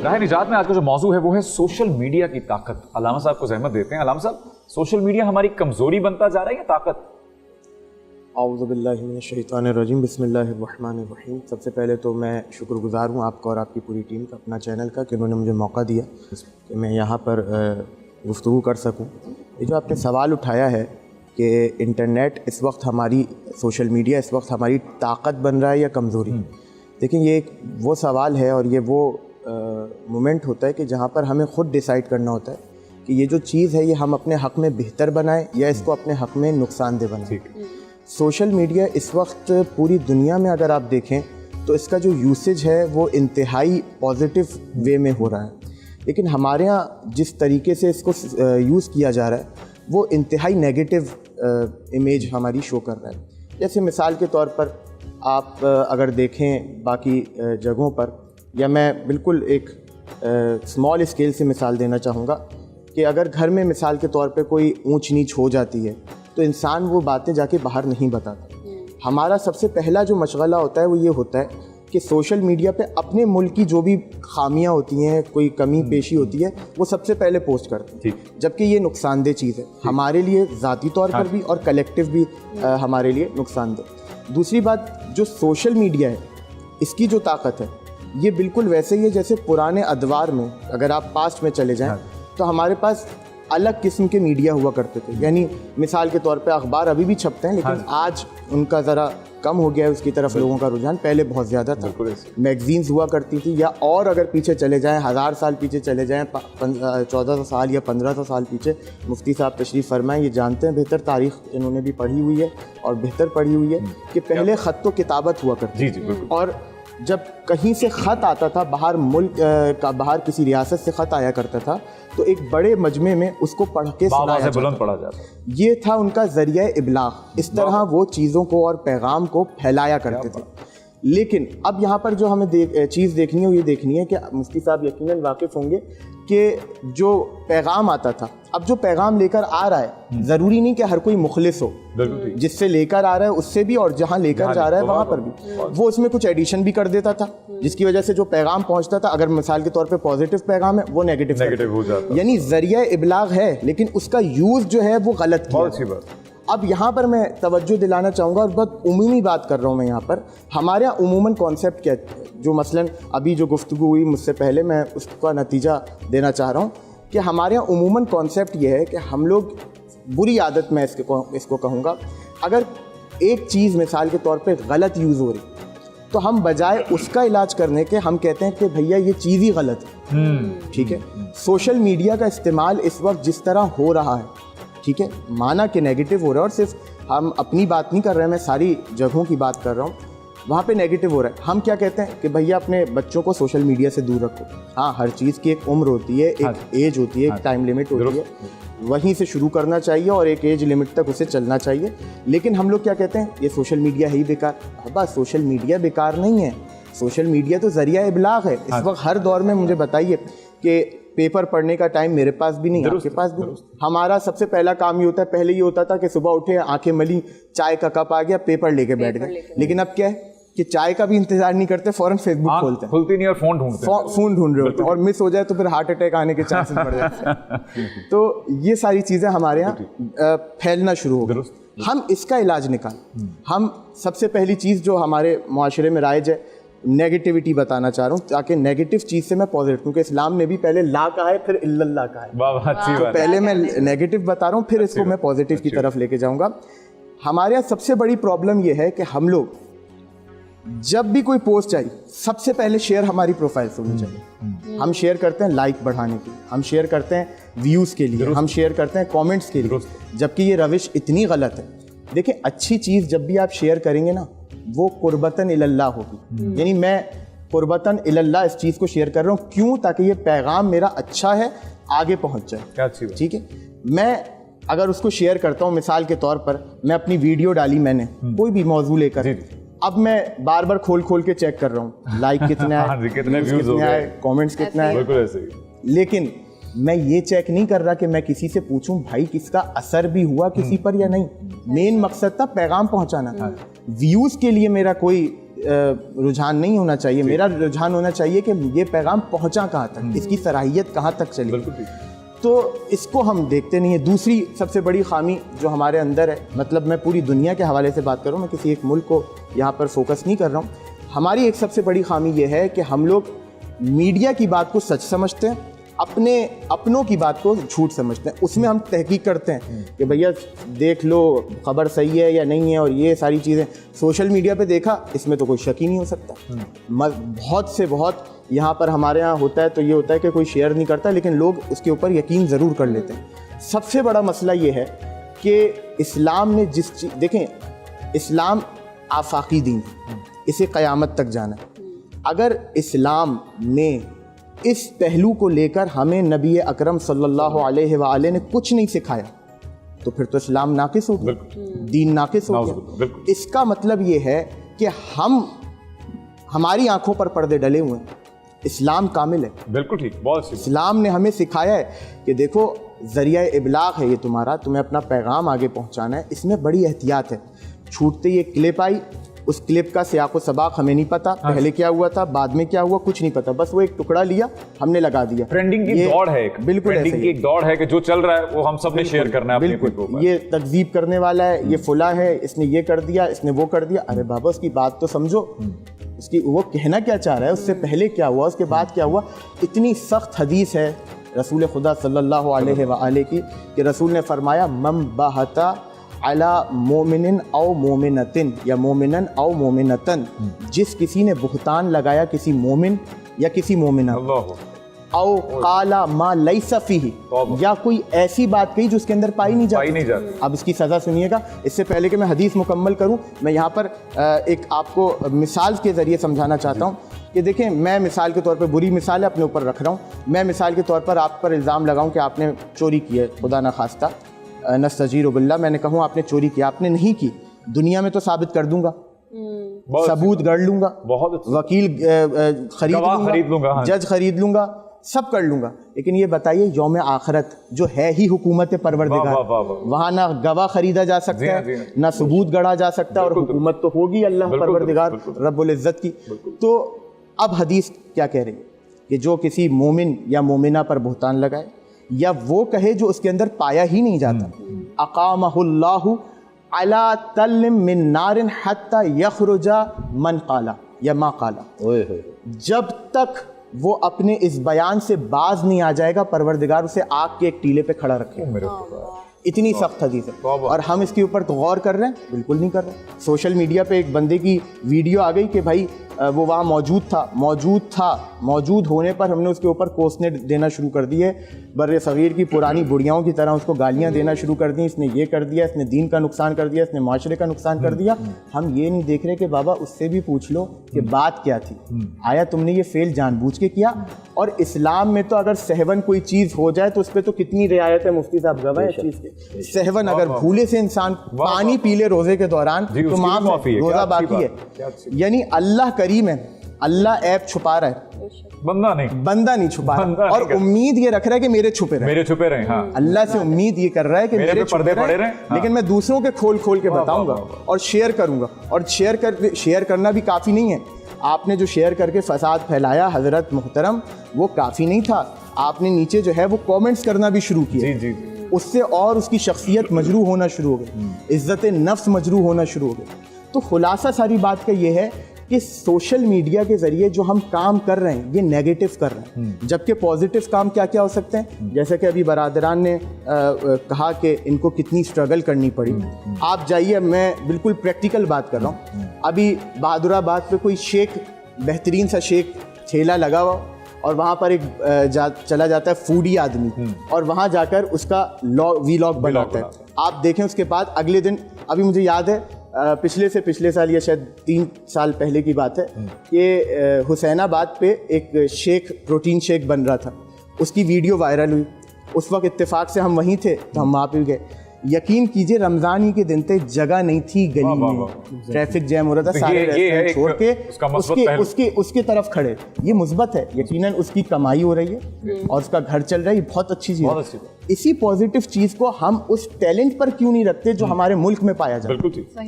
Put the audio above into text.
राह निजात में आज का जो मौजू है वो है सोशल मीडिया की ताकत। अलामा साहब को ज़हमत देते हैं। अलामा साहब, सोशल मीडिया हमारी कमजोरी बनता जा रहा है या ताकत? औज़ु बिल्लाहि मिनश्शैतानिर्रजीम, बिस्मिल्लाहिर्रहमानिर्रहीम। सबसे पहले तो मैं शुक्रगुज़ार हूँ आपका और आपकी पूरी टीम का, अपना चैनल का, कि उन्होंने मुझे मौका दिया कि मैं यहाँ पर गुफ्तगू कर सकूँ। ये जो आपने सवाल उठाया है कि इंटरनेट इस वक्त हमारी, सोशल मीडिया इस वक्त हमारी ताकत बन रहा है या कमज़ोरी, देखिए ये एक वो सवाल है और ये वो मोमेंट होता है कि जहाँ पर हमें ख़ुद डिसाइड करना होता है कि ये जो चीज़ है ये हम अपने हक़ में बेहतर बनाएं या इसको अपने हक़ में नुकसानदेह बनाएं। सोशल मीडिया इस वक्त पूरी दुनिया में अगर आप देखें तो इसका जो यूसेज है वो इंतहाई पॉजिटिव वे में हो रहा है, लेकिन हमारे यहाँ जिस तरीके से इसको यूज़ किया जा रहा है वो इंतहाई नेगेटिव इमेज हमारी शो कर रहा है। जैसे मिसाल के तौर पर आप अगर देखें बाकी जगहों पर, या मैं बिल्कुल एक स्मॉल स्केल से मिसाल देना चाहूँगा कि अगर घर में मिसाल के तौर पे कोई ऊंच नीच हो जाती है तो इंसान वो बातें जाके बाहर नहीं बताता। हमारा सबसे पहला जो मशगला होता है वो ये होता है कि सोशल मीडिया पे अपने मुल्क की जो भी खामियां होती हैं, कोई कमी पेशी होती है, वो सबसे पहले पोस्ट करते हैं, जबकि ये नुकसानदेह चीज़ है हमारे लिए ज़ाती तौर पर भी और कलेक्टिव भी हमारे लिए नुकसानदेह। दूसरी बात, जो सोशल मीडिया है इसकी जो ताकत है ये बिल्कुल वैसे ही है जैसे पुराने अदवार में, अगर आप पास्ट में चले जाएं तो हमारे पास अलग किस्म के मीडिया हुआ करते थे। यानी मिसाल के तौर पे अखबार अभी भी छपते हैं, लेकिन आज उनका ज़रा कम हो गया है उसकी तरफ लोगों का रुझान, पहले बहुत ज़्यादा था। मैगजीन्स हुआ करती थी, या और अगर पीछे चले जाएं, 1000 साल पीछे चले जाएं, 1400 साल या 1500 साल पीछे, मुफ्ती साहब तशरीफ़ फरमाएं, ये जानते हैं बेहतर, तारीख़ इन्होंने भी पढ़ी हुई है और बेहतर पढ़ी हुई है कि पहले ख़त व किताबत हुआ करती थी, और जब कहीं से ख़त आता था बाहर मुल्क का, बाहर किसी रियासत से ख़त आया करता था तो एक बड़े मजमे में उसको पढ़ के सुनाया जाता। ये था उनका ज़रिया इबलाग। इस तरह वो चीज़ों को और पैगाम को फैलाया करते थे। लेकिन अब यहाँ पर जो हमें चीज़ देखनी है वो ये देखनी है कि मुफ्ती साहब यकीनन वाकिफ़ होंगे कि जो पैगाम आता था, अब जो पैगाम लेकर आ रहा है ज़रूरी नहीं कि हर कोई मुखलिस हो, जिससे लेकर आ रहा है उससे भी और जहाँ लेकर जा रहा है वहाँ पर भी वो उसमें कुछ एडिशन भी कर देता था, जिसकी वजह से जो पैगाम पहुँचता था, अगर मिसाल के तौर पे पॉजिटिव पैगाम है वो नेगेटिव हो जाता है। यानी ज़रिया इबलाग है लेकिन उसका यूज़ जो है वो गलत किया। अब यहाँ पर मैं तवज्जो दिलाना चाहूँगा और बहुत उमूमी बात कर रहा हूँ मैं यहाँ पर। हमारे यहाँ उमूमन कॉन्सेप्ट क्या, जो मसलन अभी जो गुफ्तगू हुई मुझसे पहले, मैं उसका नतीजा देना चाह रहा हूँ कि हमारे यहाँ उमूमन कॉन्सेप्ट ये है कि हम लोग, बुरी आदत मैं इसको कहूँगा, अगर एक चीज़ मिसाल के तौर पर गलत यूज़ हो रही तो हम बजाय उसका इलाज करने के हम कहते हैं कि भैया ये चीज़ ही गलत है। ठीक है, सोशल मीडिया का इस्तेमाल इस वक्त जिस तरह हो रहा है, ठीक है, माना कि नेगेटिव हो रहा है, और सिर्फ हम अपनी बात नहीं कर रहे हैं, मैं सारी जगहों की बात कर रहा हूँ, वहाँ पे नेगेटिव हो रहा है। हम क्या कहते हैं कि भैया अपने बच्चों को सोशल मीडिया से दूर रखो। हाँ, हर चीज़ की एक उम्र होती है, एक एज होती है, एक टाइम लिमिट होती है, वहीं से शुरू करना चाहिए और एक एज लिमिट तक उसे चलना चाहिए। लेकिन हम लोग क्या कहते हैं, ये सोशल मीडिया ही बेकार। बस सोशल मीडिया बेकार नहीं है, सोशल मीडिया तो ज़रिया इबलाग है। इस वक्त हर दौर में मुझे बताइए कि पेपर पढ़ने का टाइम मेरे पास भी नहीं, आपके पास भी नहीं। हमारा सबसे पहला काम ये होता है, पहले ये होता था कि सुबह उठे, आंखें मली, चाय का कप आ गया, पेपर लेके बैठ गए। लेकिन अब क्या है कि चाय का भी इंतजार नहीं करते, फौरन फेसबुक खोलते हैं, खुलती नहीं और फोन ढूंढ रहे होते हैं, और मिस हो जाए तो फिर हार्ट अटैक आने के चांसेस बढ़ जाते हैं। तो ये सारी चीज़ें हमारे यहाँ फैलना शुरू हो गई। हम इसका इलाज हम सबसे पहली चीज़ जो हमारे मुआशरे में राइज है, नेगेटिविटी बताना चाह रहा हूँ, ताकि नेगेटिव चीज़ से मैं पॉजिटिव, क्योंकि इस्लाम में भी पहले ला कहा है फिर इल्लल्लाह कहा है, तो पहले मैं नेगेटिव बता रहा हूँ फिर इसको मैं पॉजिटिव की तरफ लेके जाऊँगा। हमारे यहाँ सबसे बड़ी प्रॉब्लम ये है कि हम लोग जब भी कोई पोस्ट आई सबसे पहले शेयर हमारी प्रोफाइल से होनी चाहिए। हम शेयर करते हैं लाइक बढ़ाने के लिए, हम शेयर करते हैं व्यूज़ के लिए, हम शेयर करते हैं कमेंट्स के लिए, जबकि ये रविश इतनी गलत है। देखिए, अच्छी चीज़ जब भी आप शेयर करेंगे ना वो कुर्बतन इल्लल्लाह होगी। यानी मैं कुर्बतन इल्लल्लाह इस चीज़ को शेयर कर रहा हूँ, क्यों? ताकि ये पैगाम मेरा अच्छा है, आगे पहुँच जाए। ठीक है, मैं अगर उसको शेयर करता हूँ, मिसाल के तौर पर मैं अपनी वीडियो डाली, मैंने कोई भी मौजू लेकर, अब मैं बार बार खोल के चेक कर रहा हूँ लाइक कितने आए, कितने व्यूज आए, कमेंट्स कितने आए, लेकिन मैं ये चेक नहीं कर रहा कि मैं किसी से पूछूं भाई किसका असर भी हुआ किसी पर या नहीं। मेन मकसद था पैगाम पहुंचाना था। व्यूज के लिए मेरा कोई رجحان نہیں ہونا چاہیے. میرا رجحان ہونا چاہیے کہ یہ پیغام پہنچا کہاں تک, اس کی صلاحیت کہاں تک چلی. تو اس کو ہم دیکھتے نہیں ہیں. دوسری سب سے بڑی خامی جو ہمارے اندر ہے, مطلب میں پوری دنیا کے حوالے سے بات کروں, میں کسی ایک ملک کو یہاں پر فوکس نہیں کر رہا ہوں. ہماری ایک سب سے بڑی خامی یہ ہے کہ ہم لوگ میڈیا کی بات کو سچ سمجھتے ہیں, اپنوں کی بات کو جھوٹ سمجھتے ہیں. اس میں ہم تحقیق کرتے ہیں کہ بھیا دیکھ لو خبر صحیح ہے یا نہیں ہے, اور یہ ساری چیزیں سوشل میڈیا پہ دیکھا, اس میں تو کوئی شک ہی نہیں ہو سکتا. بہت سے بہت یہاں پر ہمارے ہاں ہوتا ہے تو یہ ہوتا ہے کہ کوئی شیئر نہیں کرتا, لیکن لوگ اس کے اوپر یقین ضرور کر لیتے ہیں. سب سے بڑا مسئلہ یہ ہے کہ اسلام نے جس چیز, دیکھیں اسلام آفاقی دین, اسے قیامت تک جانا ہے. اگر اسلام نے اس پہلو کو لے کر ہمیں نبی اکرم صلی اللہ علیہ وآلہ نے کچھ نہیں سکھایا تو پھر تو اسلام ناقص ہو گیا, دین ناقص ہو گیا. اس کا مطلب یہ ہے کہ ہماری آنکھوں پر پردے ڈلے ہوئے ہیں. اسلام کامل ہے. بالکل ٹھیک, بہت. اسلام نے ہمیں سکھایا ہے کہ دیکھو ذریعہ ابلاغ ہے یہ تمہارا, تمہیں اپنا پیغام آگے پہنچانا ہے. اس میں بڑی احتیاط ہے. چھوٹتے یہ کلپ آئی, اس کلپ کا سیاق و سباق ہمیں نہیں پتا, پہلے کیا ہوا تھا بعد میں کیا ہوا کچھ نہیں پتا, بس وہ ایک ٹکڑا لیا ہم نے لگا دیا. ٹرینڈنگ کی دوڑ ہے, بالکل ٹرینڈنگ کی ایک دوڑ ہے کہ جو چل رہا ہے وہ ہم سب نے شیئر کرنا ہے. بالکل, یہ تکذیب کرنے والا ہے, یہ فلاں ہے, اس نے یہ کر دیا, اس نے وہ کر دیا. ارے بابا اس کی بات تو سمجھو, اس کی وہ کہنا کیا چاہ رہا ہے, اس سے پہلے کیا ہوا, اس کے بعد کیا ہوا. اتنی سخت حدیث ہے رسول خدا صلی اللہ علیہ وآلہ کی کہ رسول نے فرمایا من بہتا علی مومن او مومنتن یا مومنن او مومنتن, جس کسی نے بہتان لگایا کسی مومن یا کسی مومنہ, او قال ما لیس فیہ, یا کوئی ایسی بات کہی جو اس کے اندر پائی نہیں جاتی. اب اس کی سزا سنیے گا. اس سے پہلے کہ میں حدیث مکمل کروں, میں یہاں پر ایک آپ کو مثال کے ذریعے سمجھانا چاہتا ہوں کہ دیکھیں میں مثال کے طور پہ, بری مثال ہے اپنے اوپر رکھ رہا ہوں, میں مثال کے طور پر آپ پر الزام لگاؤں کہ آپ نے چوری کی ہے, خدا نخواستہ نستجیر باللہ, میں نے کہوں آپ نے چوری کی, آپ نے نہیں کی, دنیا میں تو ثابت کر دوں گا, ثبوت گڑھ لوں گا, وکیل خرید لوں گا, جج خرید لوں گا, سب کر لوں گا. لیکن یہ بتائیے یوم آخرت جو ہے ہی حکومت پروردگار, وہاں نہ گواہ خریدا جا سکتا ہے, نہ ثبوت گڑھا جا سکتا ہے, اور حکومت تو ہوگی اللہ پروردگار رب العزت کی. تو اب حدیث کیا کہہ رہی ہے کہ جو کسی مومن یا مومنہ پر بہتان لگائے یا وہ کہے جو اس کے اندر پایا ہی نہیں جاتا, اقامہ اللہ علی تل من نار حتی یخرج من قالا یا ما قالا, جب تک وہ اپنے اس بیان سے باز نہیں آ جائے گا پروردگار اسے آگ کے ایک ٹیلے پہ کھڑا رکھے. اتنی سخت حدیث ہے, اور ہم اس کے اوپر غور کر رہے ہیں؟ بالکل نہیں کر رہے. سوشل میڈیا پہ ایک بندے کی ویڈیو آ گئی کہ بھائی وہ وہاں موجود ہونے پر ہم نے اس کے اوپر کوسنے دینا شروع کر دیے, بر صغیر کی پرانی بڑھیاؤں کی طرح اس کو گالیاں دینا شروع کر دیں, اس نے یہ کر دیا, اس نے دین کا نقصان کر دیا, اس نے معاشرے کا نقصان کر دیا. ہم یہ نہیں دیکھ رہے کہ بابا اس سے بھی پوچھ لو کہ بات کیا تھی, آیا تم نے یہ فعل جان بوجھ کے کیا؟ اور اسلام میں تو اگر سہون کوئی چیز ہو جائے تو اس پہ تو کتنی رعایت ہے, مفتی صاحب گواہ ہے چیز کے. سہون اگر بھولے سے انسان پانی پی لے روزے کے دوران تو معاف ہے, روزہ باقی ہے. یعنی اللہ کریم ہے, اللہ عیب چھپا رہا ہے, بندہ نہیں چھپا رہا, اور امید یہ رکھ رہا ہے کہ میرے چھپے رہیں. اللہ سے امید یہ کر رہا ہے کہ میرے چھپے رہیں, لیکن میں دوسروں کے کھول کے بتاؤں گا اور شیئر کروں گا. اور شیئر کرنا بھی کافی نہیں ہے. آپ نے جو شیئر کر کے فساد پھیلایا حضرت محترم, وہ کافی نہیں تھا, آپ نے نیچے جو ہے وہ کامنٹس کرنا بھی شروع کیے. اس سے اور اس کی شخصیت مجروح ہونا شروع ہو گئی, عزت نفس مجروح ہونا شروع ہو گئی. تو خلاصہ ساری بات کا یہ ہے کہ سوشل میڈیا کے ذریعے جو ہم کام کر رہے ہیں یہ نیگیٹو کر رہے ہیں, جبکہ پازیٹیو کام کیا کیا ہو سکتے ہیں, جیسے کہ ابھی برادران نے کہا کہ ان کو کتنی سٹرگل کرنی پڑی. آپ جائیے, میں بالکل پریکٹیکل بات کر رہا ہوں, ابھی بہادر آباد پہ کوئی شیخ, بہترین سا شیخ ٹھیلا لگا ہوا, اور وہاں پر ایک چلا جاتا ہے فوڈی آدمی, اور وہاں جا کر اس کا ویلاگ بناتا ہے. آپ دیکھیں اس کے بعد اگلے دن, ابھی مجھے یاد ہے پچھلے سال یا شاید 3 سال پہلے کی بات ہے کہ حسین آباد پہ ایک شیک پروٹین شیک بن رہا تھا, اس کی ویڈیو وائرل ہوئی. اس وقت اتفاق سے ہم وہیں تھے تو ہم وہاں پہ گئے. یقین کیجئے رمضان ہی کے دن تھے, جگہ نہیں تھی گلی میں, ٹریفک جیم ہو رہا تھا, سارے ریسٹورینٹ چھوڑ کے اس کی طرف کھڑے. یہ مثبت ہے, یقیناً اس کی کمائی ہو رہی ہے اور اس کا گھر چل رہا ہے, یہ بہت اچھی چیز ہے. اسی پازیٹیو چیز کو ہم اس ٹیلنٹ پر کیوں نہیں رکھتے جو ہمارے ملک میں پایا جاتا ہے.